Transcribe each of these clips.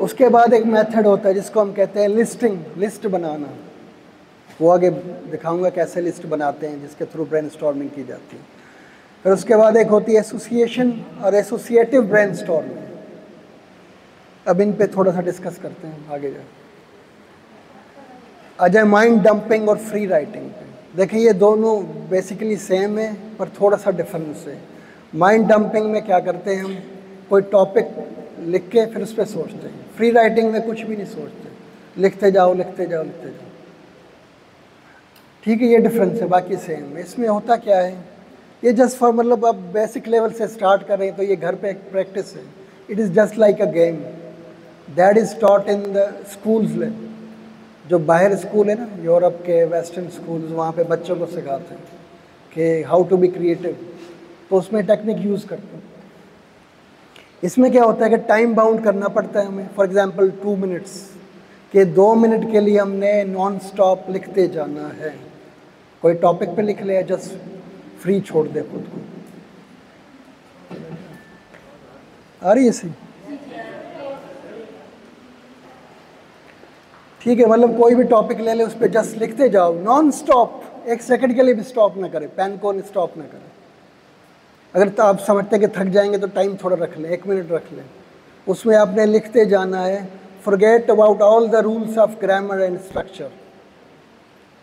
उसके बाद एक मेथड होता है जिसको हम कहते हैं लिस्टिंग, लिस्ट बनाना। वो आगे दिखाऊंगा कैसे लिस्ट बनाते हैं जिसके थ्रू ब्रेनस्टॉर्मिंग की जाती है। फिर उसके बाद एक होती है एसोसिएशन और एसोसिएटिव ब्रेनस्टॉर्मिंग। अब इन पे थोड़ा सा डिस्कस करते हैं आगे जा। आ जाए माइंड डंपिंग और फ्री राइटिंग पे। देखिए ये दोनों बेसिकली सेम है पर थोड़ा सा डिफरेंस है। माइंड डंपिंग में क्या करते हैं हम, कोई टॉपिक लिख के फिर उस पर सोचते हैं। फ्री राइटिंग में कुछ भी नहीं सोचते, लिखते जाओ लिखते जाओ लिखते जाओ। ठीक है, ये डिफरेंस है, बाकी सेम है। इसमें होता क्या है, ये जस्ट फॉर मतलब आप बेसिक लेवल से स्टार्ट कर रहे हैं तो ये घर पे एक प्रैक्टिस है। It is just like a game that is taught in the schools. जो बाहर स्कूल है ना, यूरोप के वेस्टर्न स्कूल्स, वहाँ पे बच्चों को सिखाते हैं कि हाउ टू बी क्रिएटिव, तो उसमें टेक्निक यूज़ करते हैं। इसमें क्या होता है कि टाइम बाउंड करना पड़ता है हमें। फॉर एग्जांपल 2 मिनट्स के 2 मिनट के लिए हमने नॉन स्टॉप लिखते जाना है। कोई टॉपिक पे लिख ले, जस्ट फ्री छोड़ दे खुद को। आ रही है सही? ठीक है, मतलब कोई भी टॉपिक ले ले, उस पर जस्ट लिखते जाओ नॉन स्टॉप, 1 सेकंड के लिए भी स्टॉप ना करें, पेन को स्टॉप ना करें। अगर तो आप समझते हैं कि थक जाएंगे तो टाइम थोड़ा रख लें, 1 मिनट रख लें, उसमें आपने लिखते जाना है। Forget about all the rules of grammar and structure,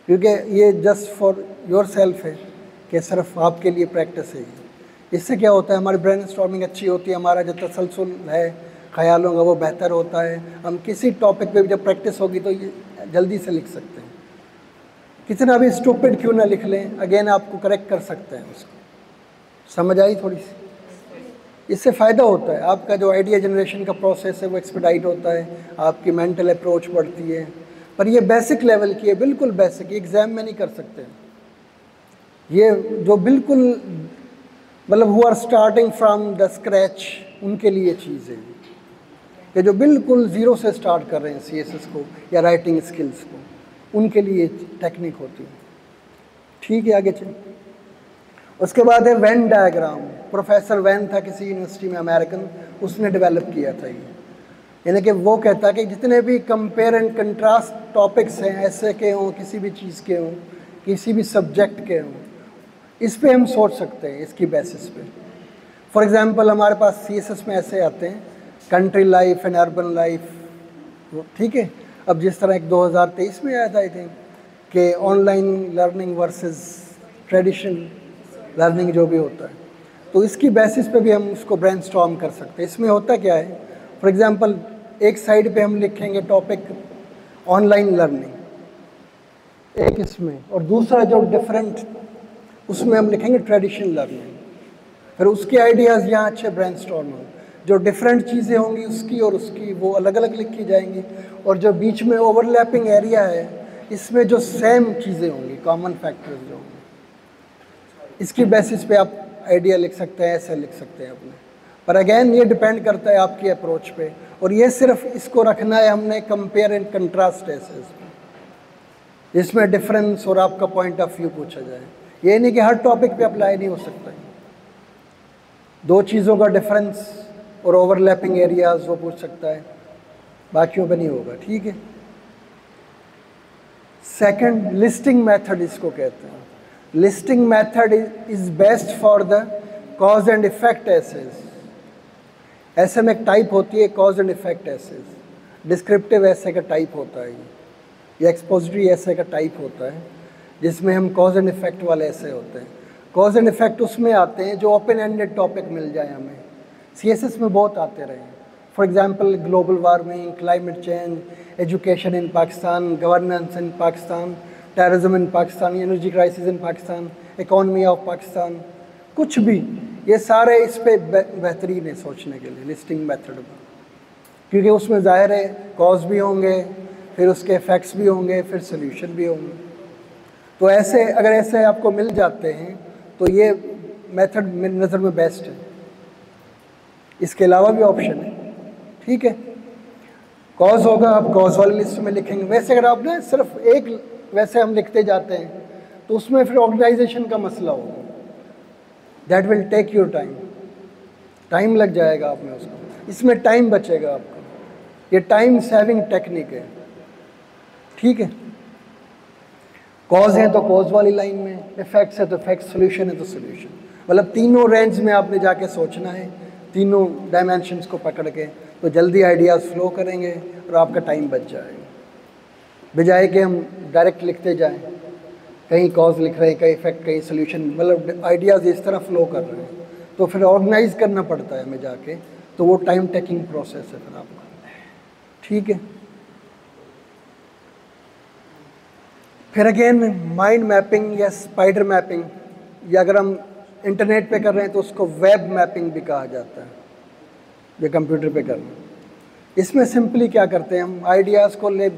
क्योंकि ये जस्ट फॉर योर सेल्फ है कि सिर्फ आपके लिए प्रैक्टिस है। इससे क्या होता है, हमारी ब्रेनस्टॉर्मिंग अच्छी होती है, हमारा जो तसलसल है ख्यालों का वो बेहतर होता है। हम किसी टॉपिक पे भी जब प्रैक्टिस होगी तो ये जल्दी से लिख सकते हैं। कितना भी स्टूपिड क्यों ना लिख लें, अगेन आपको करेक्ट कर सकते हैं उसको। समझ आई थोड़ी सी? इससे फ़ायदा होता है, आपका जो आइडिया जनरेशन का प्रोसेस है वो एक्सपेडाइट होता है, आपकी मेंटल अप्रोच बढ़ती है। पर ये बेसिक लेवल की है, बिल्कुल बेसिक, एग्ज़ाम में नहीं कर सकते। ये जो बिल्कुल मतलब who are starting from the scratch, उनके लिए चीज़ है कि जो बिल्कुल ज़ीरो से स्टार्ट कर रहे हैं CSS को या राइटिंग स्किल्स को, उनके लिए टेक्निक होती है। ठीक है, आगे चलिए। उसके बाद है वेन डायग्राम। प्रोफेसर वेन था किसी यूनिवर्सिटी में, अमेरिकन, उसने डेवलप किया था ये। यानी कि वो कहता है कि जितने भी कंपेयर एंड कंट्रास्ट टॉपिक्स हैं, ऐसे के हों, किसी भी चीज़ के हों, किसी भी सब्जेक्ट के हों, इस पे हम सोच सकते हैं, इसकी बेसिस पे। फॉर एग्जांपल हमारे पास CSS में ऐसे आते हैं, country life and urban life, ठीक है। अब जिस तरह एक 2023 में आया था आई थिंक कि online learning versus traditional learning जो भी होता है, तो इसकी बेसिस पे भी हम उसको ब्रेनस्टॉर्म कर सकते हैं। इसमें होता क्या है, फॉर एग्जांपल एक साइड पे हम लिखेंगे टॉपिक ऑनलाइन लर्निंग, एक इसमें, और दूसरा जो डिफरेंट उसमें हम लिखेंगे ट्रेडिशनल लर्निंग। फिर उसके आइडियाज़ यहाँ अच्छे ब्रेनस्टॉर्म हों। जो डिफरेंट चीज़ें होंगी उसकी और उसकी वो अलग अलग लिखी जाएंगी, और जो बीच में ओवरलैपिंग एरिया है इसमें जो सेम चीज़ें होंगी, कॉमन फैक्टर्स जो होंगे, इसकी बेसिस पे आप आइडिया लिख सकते हैं, ऐसे लिख सकते हैं अपने। पर अगेन ये डिपेंड करता है आपकी अप्रोच पे, और ये सिर्फ इसको रखना है हमने कंपेयर एंड कंट्रास्ट ऐसे, इसमें डिफरेंस और आपका पॉइंट ऑफ व्यू पूछा जाए। ये नहीं कि हर टॉपिक पे अप्लाई नहीं हो सकता। 2 चीज़ों का डिफरेंस और ओवरलैपिंग एरियाज वो पूछ सकता है, बाकियों पे नहीं होगा। ठीक है। सेकंड, लिस्टिंग मेथड इसको कहते हैं। Listing method is best for the cause and effect essays. ऐसे में एक टाइप होती है cause and effect essays. Descriptive ऐसे का टाइप होता है ये एक्सपोजिटरी ऐसे का टाइप होता है, जिसमें हम कॉज एंड इफेक्ट वाले ऐसे होते हैं। कॉज एंड इफेक्ट उसमें आते हैं जो ओपन एंडेड टॉपिक मिल जाए हमें। CSS में बहुत आते रहे हैं। For example global warming, climate change, education in Pakistan, governance in Pakistan, terrorism in Pakistan, energy crisis in Pakistan, economy of Pakistan, कुछ भी, ये सारे इस पे बेहतरीन है सोचने के लिए लिस्टिंग मेथड में, क्योंकि उसमें ज़ाहिर है कॉज भी होंगे, फिर उसके इफ़ेक्ट्स भी होंगे, फिर सोल्यूशन भी होंगे। तो ऐसे अगर ऐसे आपको मिल जाते हैं तो ये मेथड मेरी नज़र में बेस्ट है। इसके अलावा भी ऑप्शन है। ठीक है, कॉज होगा, आप कॉज वाली लिस्ट में लिखेंगे। वैसे अगर आपने सिर्फ एक वैसे हम लिखते जाते हैं तो उसमें फिर ऑर्गेनाइजेशन का मसला होगा, that will take your time, time लग जाएगा आप में उसको। इसमें टाइम बचेगा आपका। ये टाइम सेविंग टेक्निक है, ठीक है। कॉज है तो कॉज वाली लाइन में, इफेक्ट्स है तो इफेक्ट, सोल्यूशन है तो सोल्यूशन, मतलब तीनों रेंज में आपने जाके सोचना है, तीनों डायमेंशंस को पकड़ के, तो जल्दी आइडियाज़ फ्लो करेंगे और आपका टाइम बच जाएगा, बजाय कि हम डायरेक्ट लिखते जाएं, कहीं कॉज लिख रहे हैं, कहीं इफेक्ट, कहीं सोल्यूशन, मतलब आइडियाज़ इस तरह फ्लो कर रहे हैं, तो फिर ऑर्गेनाइज करना पड़ता है हमें जाके, तो वो टाइम टेकिंग प्रोसेस है फिर आपका, ठीक है। फिर अगेन माइंड मैपिंग या स्पाइडर मैपिंग, या अगर हम इंटरनेट पे कर रहे हैं तो उसको वेब मैपिंग भी कहा जाता है, या कंप्यूटर पे कर रहे हैं। इसमें सिंपली क्या करते हैं, हम आइडियाज़ को ले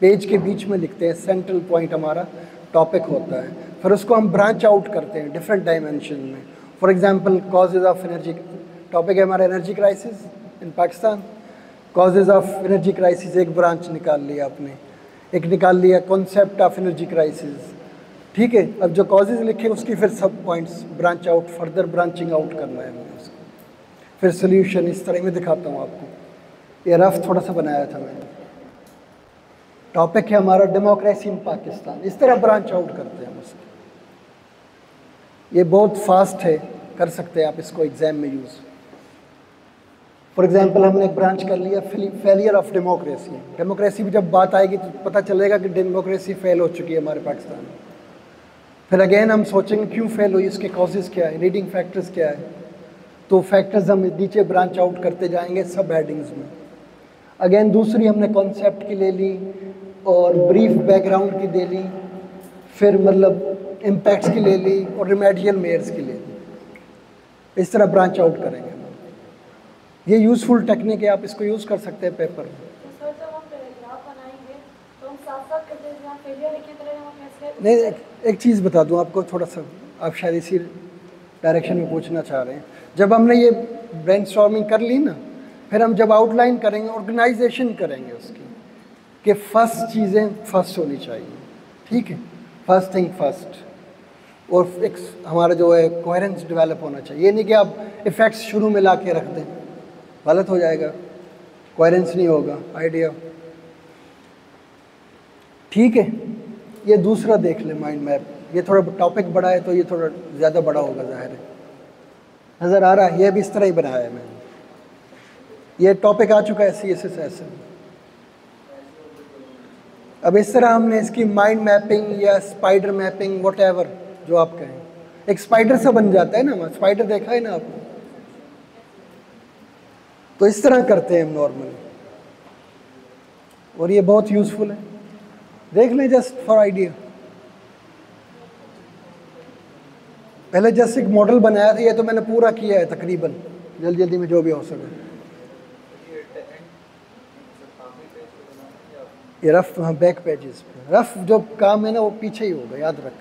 पेज के बीच में लिखते हैं, सेंट्रल पॉइंट हमारा टॉपिक होता है, फिर उसको हम ब्रांच आउट करते हैं डिफरेंट डायमेंशन में। For example causes of energy, topic है हमारा energy crisis in Pakistan, causes of energy crisis एक ब्रांच निकाल लिया आपने, एक निकाल लिया कॉन्सेप्ट ऑफ एनर्जी क्राइसिस, ठीक है। अब जो कॉजेज़ लिखे उसकी फिर सब points branch out, further branching out करना है हमें उसको, फिर सोल्यूशन इस तरह में दिखाता हूँ आपको। ये रफ थोड़ा सा बनाया था मैंने, टॉपिक है हमारा डेमोक्रेसी इन पाकिस्तान, इस तरह ब्रांच आउट करते हैं हम उसको। ये बहुत फास्ट है, कर सकते हैं आप इसको एग्जाम में यूज़। फॉर एग्जांपल हमने एक ब्रांच कर लिया फेलियर ऑफ डेमोक्रेसी, डेमोक्रेसी भी जब बात आएगी तो पता चलेगा कि डेमोक्रेसी फेल हो चुकी है हमारे पाकिस्तान में। फिर अगेन हम सोचेंगे क्यों फेल हुई, इसके कॉजेज़ क्या है, लीडिंग फैक्टर्स क्या है, तो फैक्टर्स हम नीचे ब्रांच आउट करते जाएंगे सब हेडिंग्स में। अगेन दूसरी हमने कॉन्सेप्ट की ले ली और ब्रीफ बैकग्राउंड की दे ली, फिर मतलब इम्पैक्ट्स की ले ली और रिमेडियल मेयर्स की ले ली, इस तरह ब्रांच आउट करेंगे। ये यूज़फुल टेक्निक है, आप इसको यूज़ कर सकते हैं पेपर में। नहीं, एक चीज़ बता दूं आपको, थोड़ा सा आप शायद इसी डायरेक्शन में पूछना चाह रहे हैं। जब हमने ये ब्रेनस्टॉर्मिंग कर ली ना, फिर हम जब आउटलाइन करेंगे, ऑर्गेनाइजेशन करेंगे उसकी, कि फर्स्ट चीज़ें फर्स्ट होनी चाहिए, ठीक है, फर्स्ट थिंग फर्स्ट, और एक हमारा जो है कोहेरेंस डेवलप होना चाहिए। ये नहीं कि आप इफ़ेक्ट्स शुरू में ला के रख दें, गलत हो जाएगा, कोहेरेंस नहीं होगा आइडिया, ठीक है। ये दूसरा देख ले माइंड मैप, ये थोड़ा टॉपिक बड़ा है तो ये थोड़ा ज़्यादा बड़ा होगा, जाहिर है, नज़र आ रहा है। ये भी इस तरह ही बनाया है मैंने, ये टॉपिक आ चुका है CSS। अब इस तरह हमने इसकी माइंड मैपिंग या स्पाइडर मैपिंग, व्हाटएवर जो आप कहें, एक स्पाइडर सा बन जाता है ना, स्पाइडर देखा है ना आपने, तो इस तरह करते हैं हम नॉर्मली, और ये बहुत यूज़फुल है, देख लें जस्ट फॉर आइडिया। पहले जस्ट एक मॉडल बनाया था, ये तो मैंने पूरा किया है तकरीबन, जल्दी जल्दी में जो भी हो सके। ये रफ, हाँ, बैक पेजेस पे रफ जो काम है ना वो पीछे ही होगा, याद रख,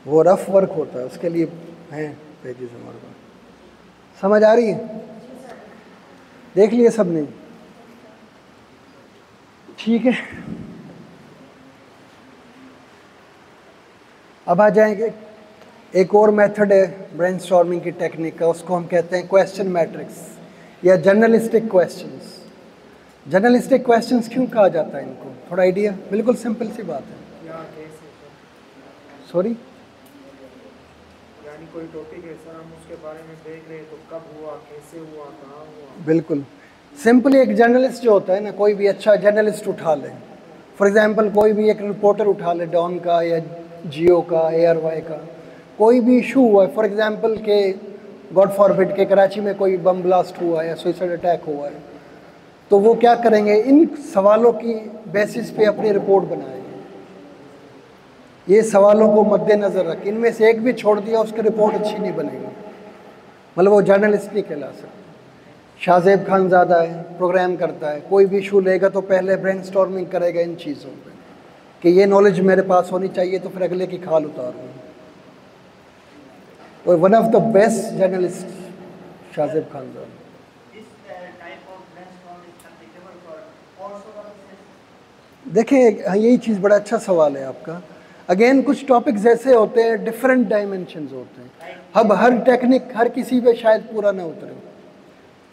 वो रफ वर्क होता है, उसके लिए हैं पेजेस हमारे पास। समझ आ रही है? देख लिए सबने? ठीक है, अब आ जाएंगे, एक और मेथड है ब्रेनस्टॉर्मिंग की टेक्निक का, उसको हम कहते हैं क्वेश्चन मैट्रिक्स या जर्नलिस्टिक क्वेश्चंस। जर्नलिस्टिक क्वेश्चंस क्यों कहा जाता है इनको, थोड़ा आइडिया? बिल्कुल सिंपल सी बात है। सॉरी, यानी कोई टॉपिक है सर, हम उसके बारे में देख रहे हैं तो कब हुआ, कैसे हुआ, कहाँ हुआ। बिल्कुल सिंपली एक जर्नलिस्ट जो होता है ना, कोई भी अच्छा जर्नलिस्ट उठा ले, फॉर एग्जांपल कोई भी एक रिपोर्टर उठा ले, डॉन का या जियो का, ARY का, कोई भी इशू हुआ है, फॉर एग्जांपल के गॉड फॉरबिड के कराची में कोई बम ब्लास्ट हुआ है या सुसाइड अटैक हुआ है, तो वो क्या करेंगे, इन सवालों की बेसिस पे अपनी रिपोर्ट बनाएंगे। ये सवालों को मद्देनज़र रख, इनमें से एक भी छोड़ दिया उसकी रिपोर्ट अच्छी नहीं बनेगी, मतलब वो जर्नलिस्ट नहीं कहला सकता। शाहज़ेब खानज़ादा है, प्रोग्राम करता है, कोई भी इशू लेगा तो पहले ब्रेनस्टॉर्मिंग करेगा इन चीज़ों पे कि ये नॉलेज मेरे पास होनी चाहिए, तो फिर अगले की खाल उतारूँ। और one of the best journalist Shahzeb Khanzada. देखिए, हाँ, यही चीज़ बड़ा अच्छा सवाल है आपका। अगेन कुछ टॉपिक्स ऐसे होते हैं, डिफरेंट डायमेंशंस होते हैं। अब हर टेक्निक हर किसी पे शायद पूरा ना उतरे,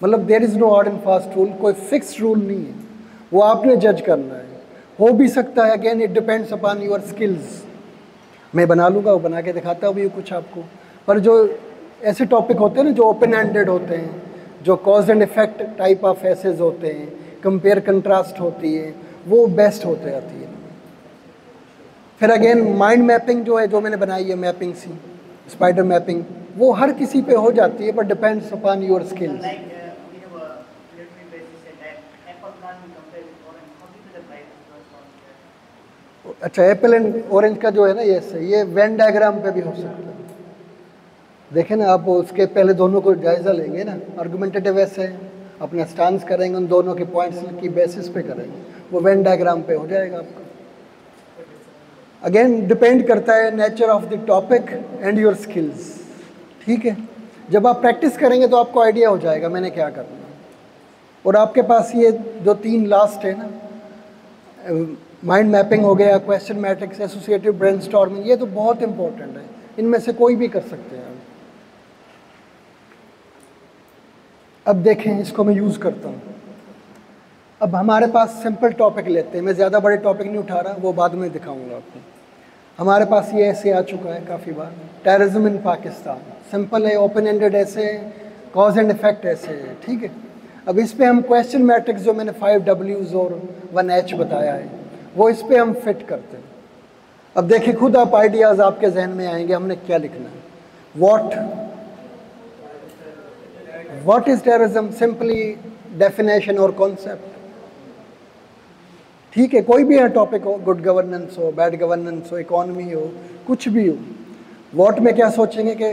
मतलब there is no hard and fast rule, कोई फिक्स रूल नहीं है, वो आपने जज करना है। हो भी सकता है, again it depends upon your skills. मैं बना लूँगा, वो बना के दिखाता भी कुछ आपको, पर जो ऐसे टॉपिक होते हैं ना जो ओपन एंडेड होते हैं, जो cause and effect type of essays होते हैं, कंपेयर कंट्रास्ट होती है, वो बेस्ट होते आती है। फिर अगेन माइंड मैपिंग जो है, जो मैंने बनाई है मैपिंग सी, स्पाइडर मैपिंग, वो हर किसी पे हो जाती है, but depends upon your skills. अच्छा, एप्पल एंड ऑरेंज का जो है ना, ये वेन डायग्राम पे भी हो सकता है। देखें ना आप, उसके पहले दोनों को जायज़ा लेंगे ना, आर्गुमेंटेटिव ऐसे अपना स्टांस करेंगे, उन दोनों के पॉइंट्स की बेसिस पे करेंगे, वो वेन डायग्राम पे हो जाएगा आपका। अगेन डिपेंड करता है nature of the topic and your skills. ठीक है, जब आप प्रैक्टिस करेंगे तो आपको आइडिया हो जाएगा मैंने क्या करना है। और आपके पास ये जो 3 लास्ट है ना, माइंड मैपिंग हो गया, क्वेश्चन मैट्रिक्स, एसोसिएटिव ब्रेनस्टॉर्मिंग, ये तो बहुत इंपॉर्टेंट है, इनमें से कोई भी कर सकते हैं। अब देखें, इसको मैं यूज़ करता हूँ। अब हमारे पास सिंपल टॉपिक लेते हैं, मैं ज़्यादा बड़े टॉपिक नहीं उठा रहा, वो बाद में दिखाऊंगा आपको। हमारे पास ये ऐसे आ चुका है काफ़ी बार, टेररिज्म इन पाकिस्तान, सिंपल है, ओपन एंडेड ऐसे, कॉज एंड इफेक्ट ऐसे है। ठीक है, अब इस पे हम क्वेश्चन मैट्रिक्स जो मैंने 5 Ws और 1 H बताया है, वो इस पे हम फिट करते हैं। अब देखिए, खुद आप आइडियाज़ आपके जहन में आएंगे हमने क्या लिखना है। What is terrorism, simply definition और कॉन्सेप्ट। ठीक है, कोई भी टॉपिक हो, गुड गवर्नेंस हो, बैड गवर्नेंस हो, इकोनॉमी हो, कुछ भी हो, व्हाट में क्या सोचेंगे कि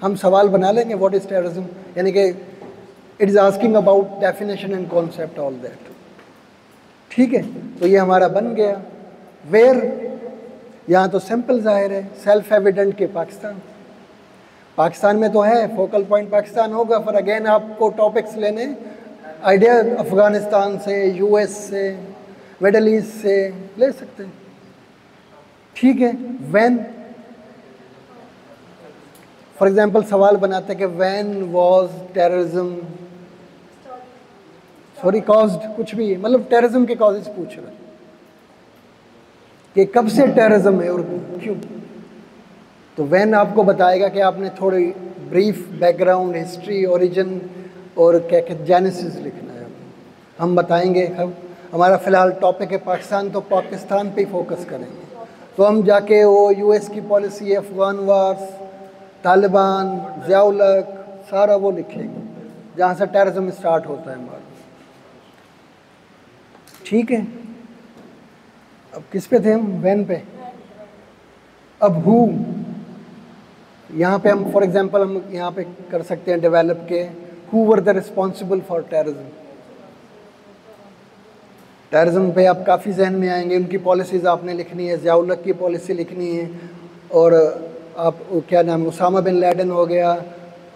हम सवाल बना लेंगे व्हाट इज टेररिज्म, यानी कि it is asking about definition and concept, all that. ठीक है, तो ये हमारा बन गया। वेयर, यहाँ तो सिंपल जाहिर है, सेल्फ एविडेंट के पाकिस्तान में तो है, फोकल पॉइंट पाकिस्तान होगा, पर अगेन आपको टॉपिक्स लेने आइडिया अफ़गानिस्तान से, यूएस से, मिडल ईस्ट से ले सकते हैं। ठीक है, व्हेन फॉर एग्जांपल सवाल बनाते कि व्हेन वाज टेररिज्म कॉज्ड, कुछ भी, मतलब टेररिज्म के कॉजेज पूछ रहे हैं कि कब से टेररिज्म है और क्यों। तो व्हेन आपको बताएगा कि आपने थोड़ी ब्रीफ बैकग्राउंड, हिस्ट्री, ओरिजिन और क्या कहते जेनेसिस लिखना है। हम बताएंगे, हमारा फ़िलहाल टॉपिक है पाकिस्तान, तो पाकिस्तान पे ही फोकस करेंगे। तो हम जाके वो यूएस की पॉलिसी, अफ़गान वार्स, तालिबान, ज़िया-उल-हक, सारा वो लिखेंगे जहाँ से टेररिज्म स्टार्ट होता है हमारा। ठीक है, अब किस पे थे हम, व्हेन पे। अब हु, यहाँ पे हम फॉर एग्जांपल हम यहाँ पे कर सकते हैं डेवलप के, who were the responsible for terrorism. Terrorism पे आप काफ़ी जहन में आएंगे, उनकी पॉलिसीज़ आपने लिखनी है, ज़िया-उल-हक की पॉलिसी लिखनी है, और आप क्या नाम, उसामा बिन लादेन हो गया,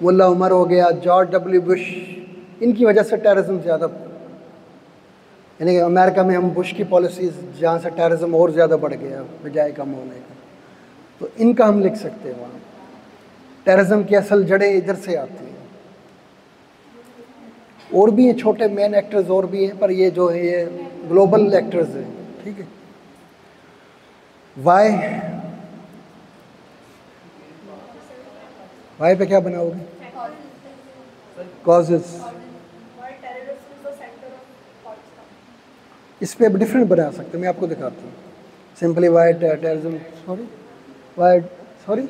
मुल्ला उमर हो गया, जॉर्ज W बुश, इनकी वजह से टेररिज्म ज़्यादा, यानी कि अमेरिका में हम बुश की पॉलिसीज़ जहाँ से टेररिज्म और ज़्यादा बढ़ गया बजाय कम होने का, तो इनका हम लिख सकते हैं। वहाँ टेररिज्म की असल जड़ें इधर से आती हैं। और भी हैं छोटे मेन एक्टर्स, और भी हैं, पर ये जो है ये ग्लोबल एक्टर्स हैं। ठीक है, वाई पे क्या बनाओगे, कॉजेस, इस पे डिफरेंट बना सकते हैं, मैं आपको दिखाता हूँ। Simply why terrorism, sorry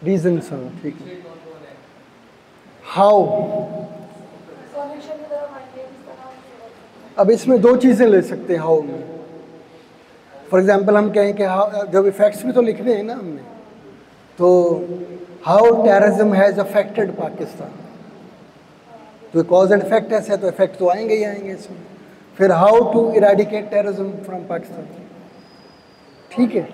reasons, हाँ ठीक है। हाउ, अब इसमें 2 चीज़ें ले सकते हैं हाउ में। फॉर एग्जांपल हम कहें कि हाउ, जब इफेक्ट्स भी तो लिखने हैं ना हमने, तो how terrorism has affected Pakistan, तो कॉज एंड इफेक्ट ऐसे है, तो इफेक्ट तो आएंगे ही आएंगे इसमें। फिर how to eradicate terrorism from Pakistan. ठीक है,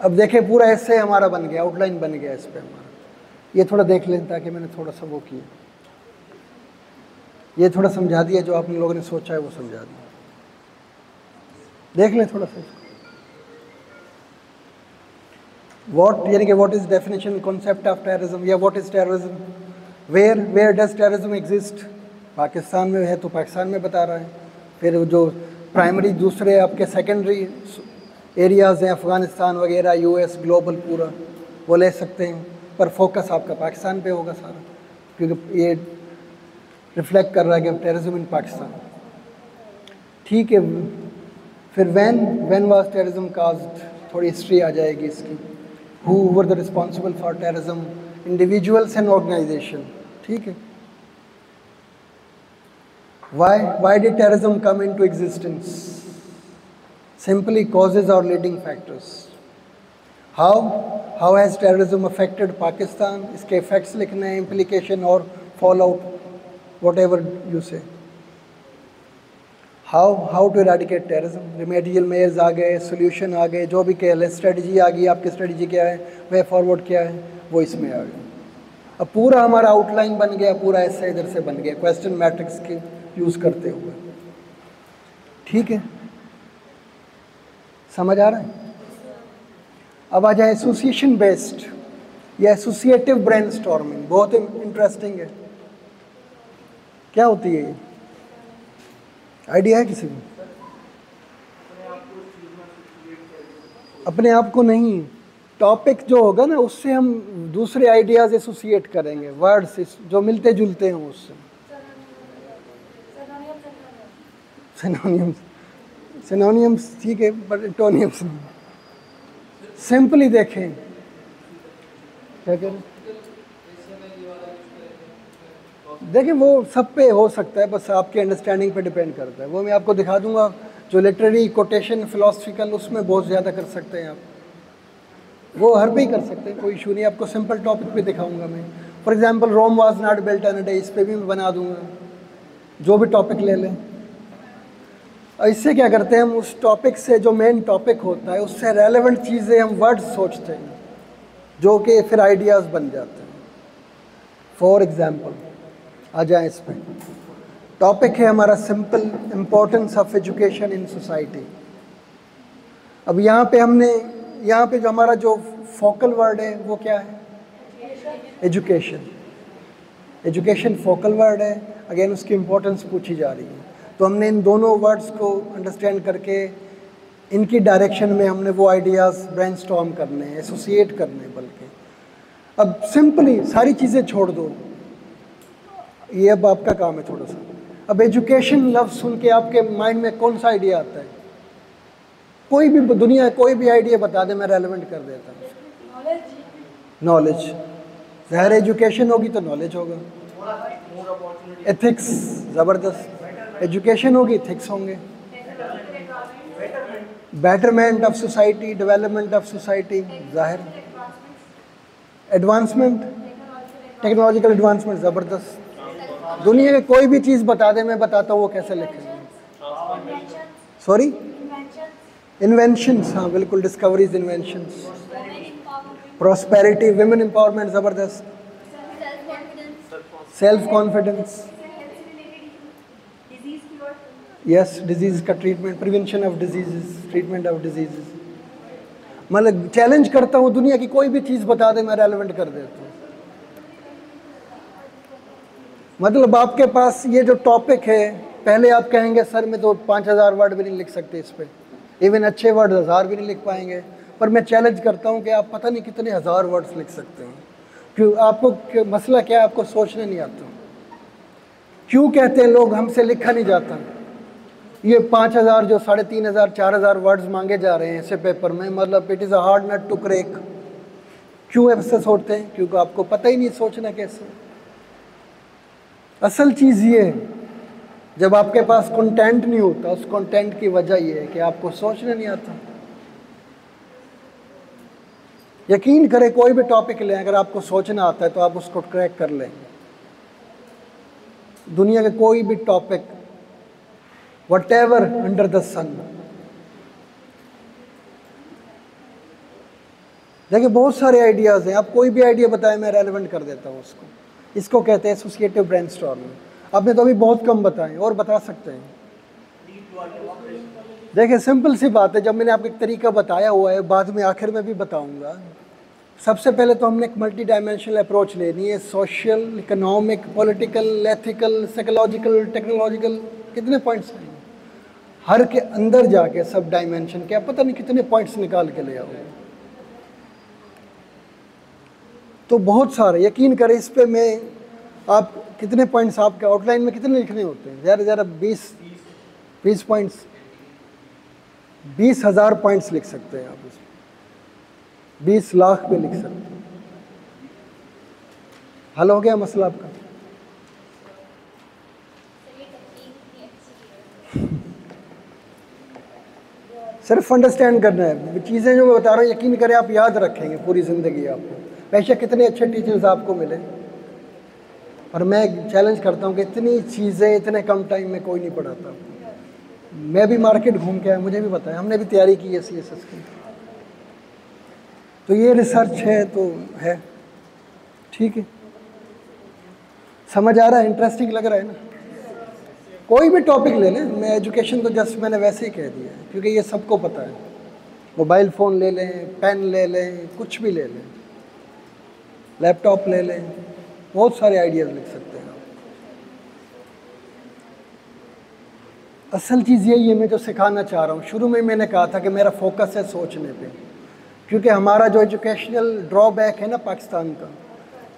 अब देखें पूरा ऐसे हमारा बन गया, आउटलाइन बन गया इस पर हमारा। ये थोड़ा देख लें ताकि मैंने थोड़ा सा वो किया, ये थोड़ा समझा दिया, जो आप लोगों ने सोचा है वो समझा दिया। देख लें थोड़ा सा। व्हाट, यानी कि what is definition concept of terrorism, या what is terrorism, where does terrorism exist, Pakistan में है तो पाकिस्तान में बता रहा है। फिर जो प्राइमरी दूसरे आपके सेकेंडरी एरियाज़ हैं अफ़गानिस्तान वगैरह, यूएस, ग्लोबल पूरा वो ले सकते हैं, पर फोकस आपका पाकिस्तान पे होगा सारा, क्योंकि ये रिफ्लेक्ट कर रहा है कि टेररिज्म इन पाकिस्तान। ठीक है, फिर व्हेन वाज टेररिज्म काज्ड, थोड़ी हिस्ट्री आ जाएगी इसकी। Who were the responsible for terrorism, individuals and organisation. ठीक है, why did terrorism come into existence? Simply causes or leading factors. How has terrorism affected Pakistan? इसके effects लिखने हैं, implication और fallout, whatever you say. How to eradicate terrorism? Remedial measures आ गए, solution आ गए, जो भी कह लें, strategy आ गई, आपकी strategy क्या है, way forward क्या है, वो इसमें आ गया। अब पूरा हमारा आउटलाइन बन गया, पूरा ऐसा इधर से बन गया, क्वेश्चन मैट्रिक्स के यूज़ करते हुए। ठीक है, समझ आ रहा है? अब आ जाए एसोसिएशन बेस्ड या एसोसिएटिव ब्रेनस्टॉर्मिंग, बहुत इंटरेस्टिंग है। क्या होती है ये, आइडिया है किसी को? अपने आप को नहीं, टॉपिक जो होगा ना उससे हम दूसरे आइडियाज एसोसिएट करेंगे, वर्ड्स जो मिलते जुलते हैं उससे। सिनोनियम्स ठीक है, बट एंटोनियम्स नहीं। सिंपली देखें, क्या कह रहे, देखिए वो सब पे हो सकता है, बस आपकी अंडरस्टैंडिंग पे डिपेंड करता है। वो मैं आपको दिखा दूंगा, जो लिटरेरी कोटेशन फिलोसफिकल उसमें बहुत ज़्यादा कर सकते हैं आप, वो हर पे ही कर सकते हैं, कोई इशू नहीं। आपको सिंपल टॉपिक पे दिखाऊंगा मैं। For example Rome was not built in a day, इस पे भी मैं बना दूंगा, जो भी टॉपिक ले लें। और इससे क्या करते हैं हम, उस टॉपिक से जो मेन टॉपिक होता है उससे रेलेवेंट चीज़ें हम वर्ड्स सोचते हैं, जो कि फिर आइडियाज़ बन जाते हैं। फॉर एग्जांपल आ जाए इस पे, टॉपिक है हमारा simple importance of education in society. अब यहाँ पे जो हमारा जो फोकल वर्ड है वो क्या है, एजुकेशन। एजुकेशन फोकल वर्ड है, अगेन उसकी इम्पोर्टेंस पूछी जा रही है। तो हमने इन दोनों वर्ड्स को अंडरस्टैंड करके इनकी डायरेक्शन में हमने वो आइडियाज़ ब्रेनस्टॉर्म करने हैं, एसोसिएट करने हैं। बल्कि अब सिंपली सारी चीज़ें छोड़ दो, ये अब आपका काम है थोड़ा सा। अब एजुकेशन लफ्ज़ सुन के आपके माइंड में कौन सा आइडिया आता है? कोई भी दुनिया कोई भी आइडिया बता दे, मैं रेलेवेंट कर देता हूँ। नॉलेज, ज़ाहिर एजुकेशन होगी तो नॉलेज होगा। एथिक्स, ज़बरदस्त। एजुकेशन होगी, एथिक्स होंगे। Betterment of society, development of society, ज़ाहिर। एडवांसमेंट, टेक्नोलॉजिकल एडवांसमेंट, ज़बरदस्त। दुनिया के कोई भी चीज़ बता दे, मैं बताता हूँ वो कैसे लिखेंगे। सॉरी, इन्वेंशंस, हाँ बिल्कुल, discoveries, inventions. Prosperity, women empowerment, ज़बरदस्त। सेल्फ कॉन्फिडेंस, यस, डिजीज़ का treatment, prevention of disease, treatment of disease. मतलब चैलेंज करता हूँ, दुनिया की कोई भी चीज़ बता दे, मैं रेलेवेंट कर देता हूँ। मतलब आपके पास ये जो टॉपिक है, पहले आप कहेंगे सर मैं तो 5000 वर्ड भी नहीं लिख सकते इस पर, इवन अच्छे वर्ड 1000 भी नहीं लिख पाएंगे। पर मैं चैलेंज करता हूँ कि आप पता नहीं कितने हज़ार वर्ड्स लिख सकते हैं। क्यों? आपको मसला क्या है, आपको सोचने नहीं आता। क्यों कहते हैं लोग हमसे लिखा नहीं जाता? ये 5000 जो 3500 4000 वर्ड्स मांगे जा रहे हैं ऐसे पेपर में, मतलब it is a hard nut to crack. क्यों ऐसे सोचते हैं? क्योंकि आपको पता ही नहीं सोचना कैसे। असल चीज़ ये है, जब आपके पास कंटेंट नहीं होता, उस कंटेंट की वजह ये है कि आपको सोचना नहीं आता। यकीन करें, कोई भी टॉपिक लें, अगर आपको सोचना आता है तो आप उसको क्रैक कर लेंगे। दुनिया के कोई भी topic, whatever under the sun। देखिए बहुत सारे आइडियाज़ हैं, आप कोई भी आइडिया बताएं, मैं रेलेवेंट कर देता हूँ उसको। इसको कहते हैं एसोसिएटिव ब्रेनस्टॉर्मिंग। आपने तो अभी बहुत कम बताएं, और बता सकते हैं। देखिए सिंपल सी बात है, जब मैंने आपको एक तरीका बताया हुआ है, बाद में आखिर में भी बताऊंगा, सबसे पहले तो हमने एक मल्टी डायमेंशनल अप्रोच लेनी है, social, economic, political, ethical, psychological, technological, कितने पॉइंट्स हैं हर के अंदर जाके सब डायमेंशन क्या पता नहीं कितने पॉइंट्स निकाल के ले आओ। तो बहुत सारे, यकीन करें इस पे मैं, आप कितने पॉइंट्स आपके आउटलाइन में कितने लिखने होते हैं? ज़्यादा ज़्यादा 20 पॉइंट्स, 20,000 पॉइंट्स लिख सकते हैं आप इसमें, 20 लाख पे लिख सकते हैं। हल हो गया मसला आपका। सिर्फ अंडरस्टैंड करना है चीज़ें जो मैं बता रहा हूँ, यकीन करें आप याद रखेंगे पूरी ज़िंदगी आपको। वैसे कितने अच्छे टीचर्स आपको मिले, और मैं चैलेंज करता हूँ कि इतनी चीज़ें इतने कम टाइम में कोई नहीं पढ़ाता। मैं भी मार्केट घूम के आया, मुझे भी पता है, हमने भी तैयारी की है CSS की। तो ये रिसर्च है तो है, ठीक है, समझ आ रहा है, इंटरेस्टिंग लग रहा है ना। कोई भी टॉपिक ले लें, मैं एजुकेशन तो जस्ट मैंने वैसे ही कह दिया है क्योंकि ये सबको पता है। मोबाइल फ़ोन ले लें, पेन ले लें, कुछ भी ले लें, लैपटॉप ले लें, बहुत सारे आइडियाज़ लिख सकते हैं आप। असल चीज़ यही है मैं जो सिखाना चाह रहा हूँ। शुरू में मैंने कहा था कि मेरा फोकस है सोचने पे, क्योंकि हमारा जो एजुकेशनल ड्रॉबैक है ना पाकिस्तान का,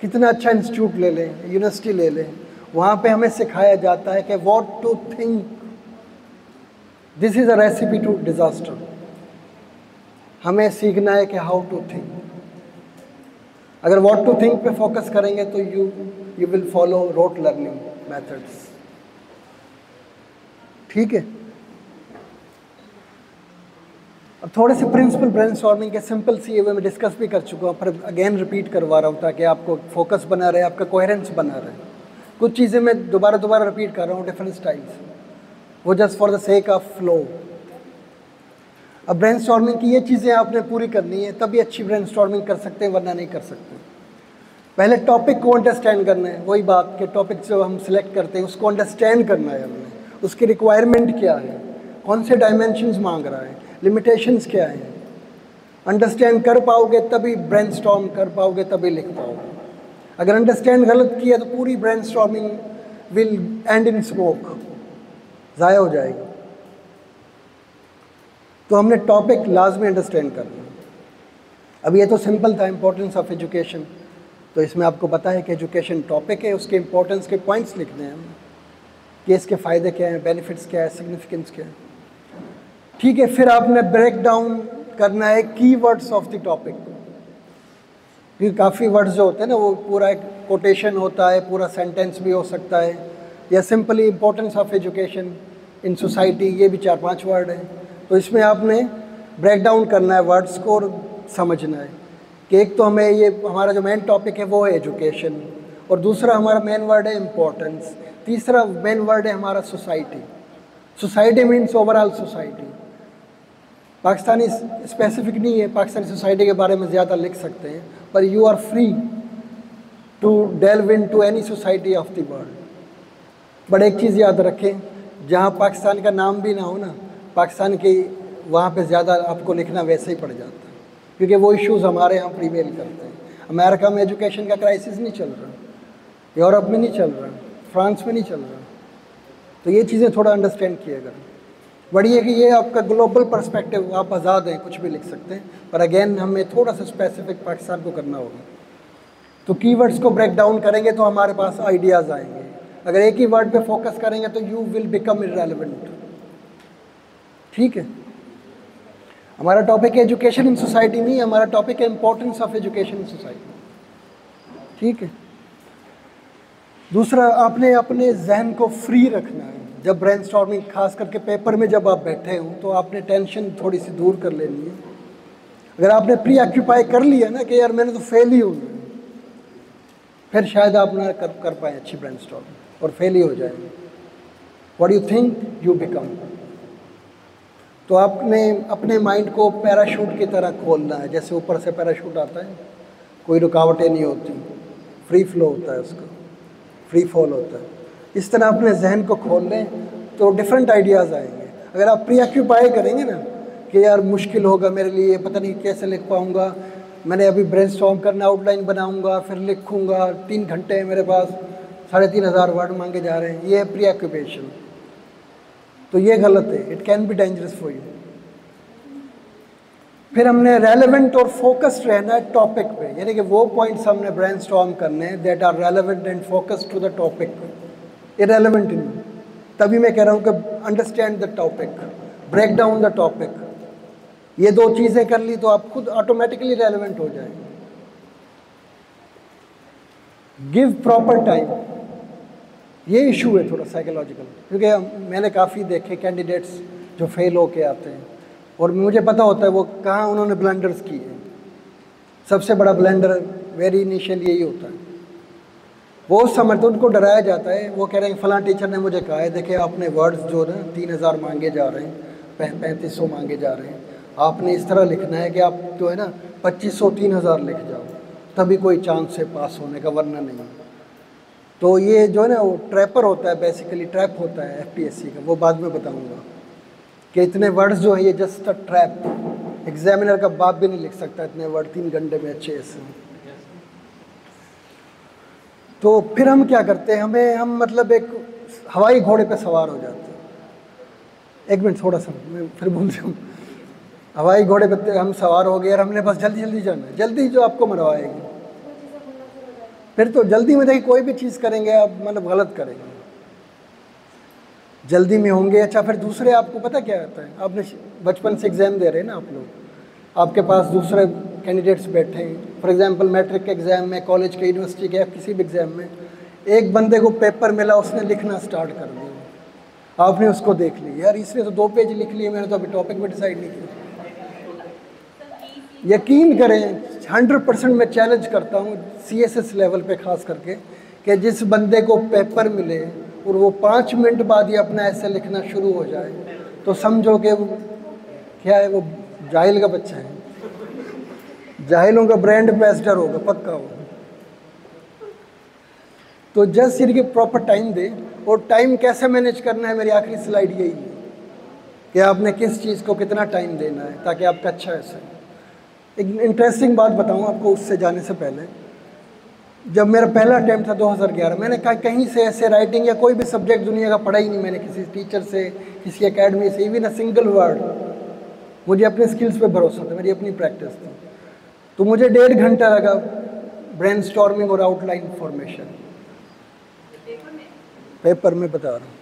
कितना अच्छा इंस्टीट्यूट ले लें, यूनिवर्सिटी ले लें, वहाँ पे हमें सिखाया जाता है कि what to think, this is a recipe to disaster. हमें सीखना है कि हाउ टू थिंक। अगर व्हाट टू थिंक पे फोकस करेंगे तो you will follow rote learning methods, ठीक है। अब थोड़े से प्रिंसिपल ब्रेनस्टॉर्मिंग के सिंपल सी ये मैं डिस्कस भी कर चुका हूँ, पर अगेन रिपीट करवा रहा हूँ ताकि आपको फोकस बना रहे, आपका कोहेरेंस बना रहे। कुछ चीज़ें मैं दोबारा रिपीट कर रहा हूँ डिफरेंट स्टाइल्स, वो just for the sake of flow. अब ब्रेनस्टॉर्मिंग की ये चीज़ें आपने पूरी करनी है, तभी अच्छी ब्रेनस्टॉर्मिंग कर सकते हैं, वरना नहीं कर सकते। पहले टॉपिक को अंडरस्टैंड करना है, वही बात कि टॉपिक जो हम सिलेक्ट करते हैं उसको अंडरस्टैंड करना है हमने, उसकी रिक्वायरमेंट क्या है, कौन से डायमेंशंस मांग रहा है, लिमिटेशंस क्या हैं। अंडरस्टैंड कर पाओगे तभी ब्रेनस्टॉर्म कर पाओगे, तभी लिख पाओगे। अगर अंडरस्टैंड गलत किया तो पूरी brainstorming will and in smoke, ज़ाया हो जाएगी। तो हमने टॉपिक लाजमी अंडरस्टैंड करना। अब ये तो सिंपल था, इंपॉर्टेंस ऑफ एजुकेशन, तो इसमें आपको पता है कि एजुकेशन टॉपिक है, उसके इंपॉर्टेंस के पॉइंट्स लिखने हैं हमें कि इसके फ़ायदे क्या हैं, बेनिफिट्स क्या है, सिग्निफिकेंस क्या है, ठीक है। फिर आपने ब्रेक डाउन करना है कीवर्ड्स ऑफ द टॉपिक, क्योंकि काफ़ी वर्ड्स जो होते हैं ना, वो पूरा एक कोटेशन होता है, पूरा सेंटेंस भी हो सकता है, या simply importance of education in society, ये भी 4-5 वर्ड हैं। तो इसमें आपने ब्रेक डाउन करना है वर्ड्स को और समझना है कि एक तो हमें ये हमारा जो मेन टॉपिक है वो है एजुकेशन, और दूसरा हमारा मेन वर्ड है इम्पोर्टेंस, तीसरा मेन वर्ड है हमारा society. Society means overall society, Pakistani specific नहीं है, पाकिस्तानी सोसाइटी के बारे में ज़्यादा लिख सकते हैं, पर you are free to delve into any society of the world. But एक चीज़ याद रखें, जहाँ पाकिस्तान का नाम भी ना हो ना, पाकिस्तान की वहाँ पे ज़्यादा आपको लिखना वैसे ही पड़ जाता है, क्योंकि वो इश्यूज़ हमारे यहाँ प्रीवेल करते हैं। अमेरिका में एजुकेशन का क्राइसिस नहीं चल रहा, यूरोप में नहीं चल रहा, फ्रांस में नहीं चल रहा। तो ये चीज़ें थोड़ा अंडरस्टैंड किएगा। बड़ी है कि ये आपका ग्लोबल पर्सपेक्टिव, आप आज़ाद हैं, कुछ भी लिख सकते हैं, पर अगेन हमें थोड़ा सा स्पेसिफिक पाकिस्तान को करना होगा। तो कीवर्ड्स को ब्रेक डाउन करेंगे तो हमारे पास आइडियाज़ आएंगे। अगर एक ही वर्ड पे फोकस करेंगे तो यू विल बिकम इररेलेवेंट, ठीक है। हमारा टॉपिक है एजुकेशन इन सोसाइटी नहीं, हमारा टॉपिक है importance of education in society, ठीक है। दूसरा, आपने अपने जहन को फ्री रखना है। जब ब्रेनस्टॉर्मिंग, खास करके पेपर में जब आप बैठे हो, तो आपने टेंशन थोड़ी सी दूर कर लेनी है। अगर आपने प्री ऑक्यूपाई कर लिया ना कि यार मैंने तो फेल ही होना है, फिर शायद आप ना कर पाए अच्छी ब्रेनस्टॉर्मिंग और फेल ही हो जाएंगे। What you think you become. तो आपने अपने माइंड को पैराशूट की तरह खोलना है, जैसे ऊपर से पैराशूट आता है, कोई रुकावटें नहीं होती, फ्री फ्लो होता है उसका, फ्री फॉल होता है। इस तरह अपने जहन को खोल लें तो डिफरेंट आइडियाज़ आएंगे। अगर आप प्री ऑक्यूपाई करेंगे ना कि यार मुश्किल होगा मेरे लिए, पता नहीं कैसे लिख पाऊँगा, मैंने अभी ब्रेनस्टॉर्म करना, आउटलाइन बनाऊंगा, फिर लिखूंगा, 3 घंटे है मेरे पास, 3500 वर्ड मांगे जा रहे हैं, ये है प्री ऑक्यूपेशन। तो ये गलत है, it can be dangerous for you. फिर हमने रेलेवेंट और फोकस्ड रहना है टॉपिक पे, यानी कि वो पॉइंट्स हमने ब्रेनस्टॉर्म करने हैं that are relevant and focused to the topic. Irrelevant नहीं, तभी मैं कह रहा हूँ कि understand the topic, break down the topic. ये 2 चीज़ें कर ली तो आप खुद ऑटोमेटिकली रेलेवेंट हो जाएंगे। गिव प्रॉपर टाइम, ये इशू है थोड़ा साइकोलॉजिकल, क्योंकि मैंने काफ़ी देखे कैंडिडेट्स जो फेल होके आते हैं और मुझे पता होता है वो कहाँ उन्होंने ब्लंडर्स किए हैं। सबसे बड़ा ब्लंडर वेरी इनिशियल यही होता है, वो समझते, उनको डराया जाता है, वो कह रहे हैं फलां टीचर ने मुझे कहा है, देखिए आपने वर्ड्स जो ना 3000 मांगे जा रहे हैं, 3500 मांगे जा रहे हैं, आपने इस तरह लिखना है कि आप जो है ना 2500 3000 लिख जाओ, तभी कोई चांस है पास होने का, वरना नहीं। तो ये जो है ना वो ट्रैपर होता है, बेसिकली ट्रैप होता है एफपीएससी का, वो बाद में बताऊंगा कि इतने वर्ड्स जो है ये जस्ट अ ट्रैप। एग्जामिनर का बाप भी नहीं लिख सकता इतने वर्ड 3 घंटे में अच्छे से। तो फिर हम क्या करते हैं, हम मतलब एक हवाई घोड़े पे सवार हो जाते हैं। एक मिनट, थोड़ा सा मैं फिर भूल जाऊँ। हवाई घोड़े पे हम सवार हो गए और हमने बस जल्दी जल्दी जाना है, जल्दी जो आपको मरवाएगी। फिर तो जल्दी में देखिए कोई भी चीज़ करेंगे आप मतलब गलत करेंगे, जल्दी में होंगे। अच्छा, फिर दूसरे आपको पता क्या आता है, आपने बचपन से एग्ज़ाम दे रहे हैं ना आप लोग, आपके पास दूसरे कैंडिडेट्स बैठे हैं, फॉर एग्जांपल मैट्रिक के एग्ज़ाम में, कॉलेज के, यूनिवर्सिटी के, या किसी भी एग्ज़ाम में, एक बंदे को पेपर मिला, उसने लिखना स्टार्ट कर दिया, आपने उसको देख लिया, यार इसने तो 2 पेज लिख लिए, मैंने तो अभी टॉपिक भी डिसाइड नहीं किया। यकीन करें 100% मैं चैलेंज करता हूँ CSS लेवल पे खास करके, कि जिस बंदे को पेपर मिले और वो 5 मिनट बाद ही अपना ऐसे लिखना शुरू हो जाए, तो समझो कि वो क्या है, वो जाहिल का बच्चा है, जाहिलों का ब्रांड एम्बेसडर होगा पक्का हो। तो जस्ट इनके प्रॉपर टाइम दे, और टाइम कैसे मैनेज करना है, मेरी आखिरी स्लाइड यही है कि आपने किस चीज़ को कितना टाइम देना है ताकि आपका अच्छा ऐसे। एक इंटरेस्टिंग बात बताऊँ आपको उससे जाने से पहले, जब मेरा पहला अटैम्प्ट था 2011, मैंने कहीं से ऐसे राइटिंग या कोई भी सब्जेक्ट दुनिया का पढ़ा ही नहीं, मैंने किसी टीचर से, किसी एकेडमी से, इवन अ सिंगल वर्ड। मुझे अपने स्किल्स पे भरोसा था, मेरी अपनी प्रैक्टिस थी। तो मुझे 1.5 घंटा लगा ब्रेनस्टॉर्मिंग और आउटलाइन फॉर्मेशन। पेपर में बता रहा हूँ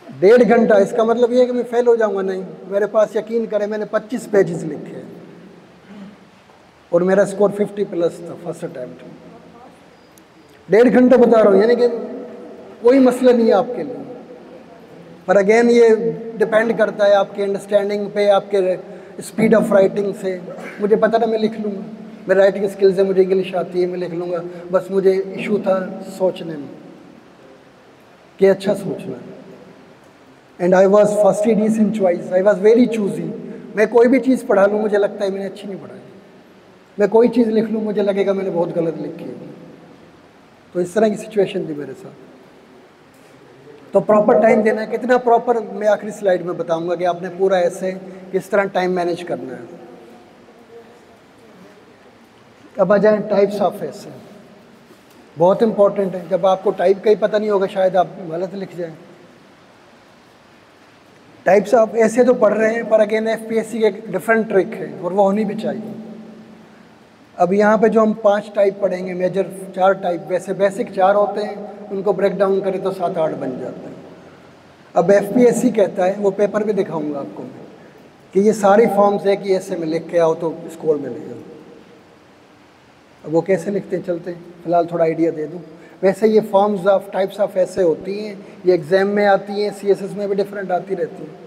1.5 घंटा, इसका मतलब ये है कि मैं फेल हो जाऊंगा नहीं। मेरे पास यकीन करें मैंने 25 पेजेस लिखे हैं और मेरा स्कोर 50+ था फर्स्ट अटैम्प्ट। 1.5 घंटा बता रहा हूँ, यानी कि कोई मसला नहीं है आपके लिए। पर अगेन ये डिपेंड करता है आपके अंडरस्टैंडिंग पे, आपके स्पीड ऑफ राइटिंग से। मुझे पता था मैं लिख लूँगा, मेरी राइटिंग स्किल्स है, मुझे इंग्लिश आती है, मैं लिख लूँगा। बस मुझे इशू था सोचने में कि अच्छा सोचना है। And I was first decent choice, I was very choosy. मैं कोई भी चीज़ पढ़ा लूँ, मुझे लगता है मैंने अच्छी नहीं पढ़ाई। मैं कोई चीज़ लिख लूँ, मुझे लगेगा मैंने बहुत गलत लिखी है। तो इस तरह की सिचुएशन थी मेरे साथ। तो प्रॉपर टाइम देना है, कितना प्रॉपर मैं आखिरी स्लाइड में बताऊंगा कि आपने पूरा ऐसे किस तरह टाइम मैनेज करना है। अब आ जाए टाइप्स ऑफ ऐसे, बहुत इंपॉर्टेंट है। जब आपको टाइप का ही पता नहीं होगा शायद आप गलत लिख जाएं। टाइप्स ऑफ ऐसे तो पढ़ रहे हैं, पर अगेन एफपीएससी की एक डिफरेंट ट्रिक है और वो होनी भी चाहिए। अब यहाँ पे जो हम 5 टाइप पढ़ेंगे, मेजर 4 टाइप, वैसे बेसिक 4 होते हैं, उनको ब्रेक डाउन करें तो 7-8 बन जाते हैं। अब एफपीएससी कहता है, वो पेपर भी दिखाऊंगा आपको कि ये सारी फॉर्म्स है कि ऐसे में लिख के आओ तो स्कोर मिलेगा। अब वो कैसे लिखते हैं चलते हैं, फिलहाल थोड़ा आइडिया दे दूँ। वैसे ये फॉर्म्स ऑफ टाइप्स ऑफ ऐसे होती हैं, ये एग्जाम में आती हैं, सीएसएस में भी डिफरेंट आती रहती हैं।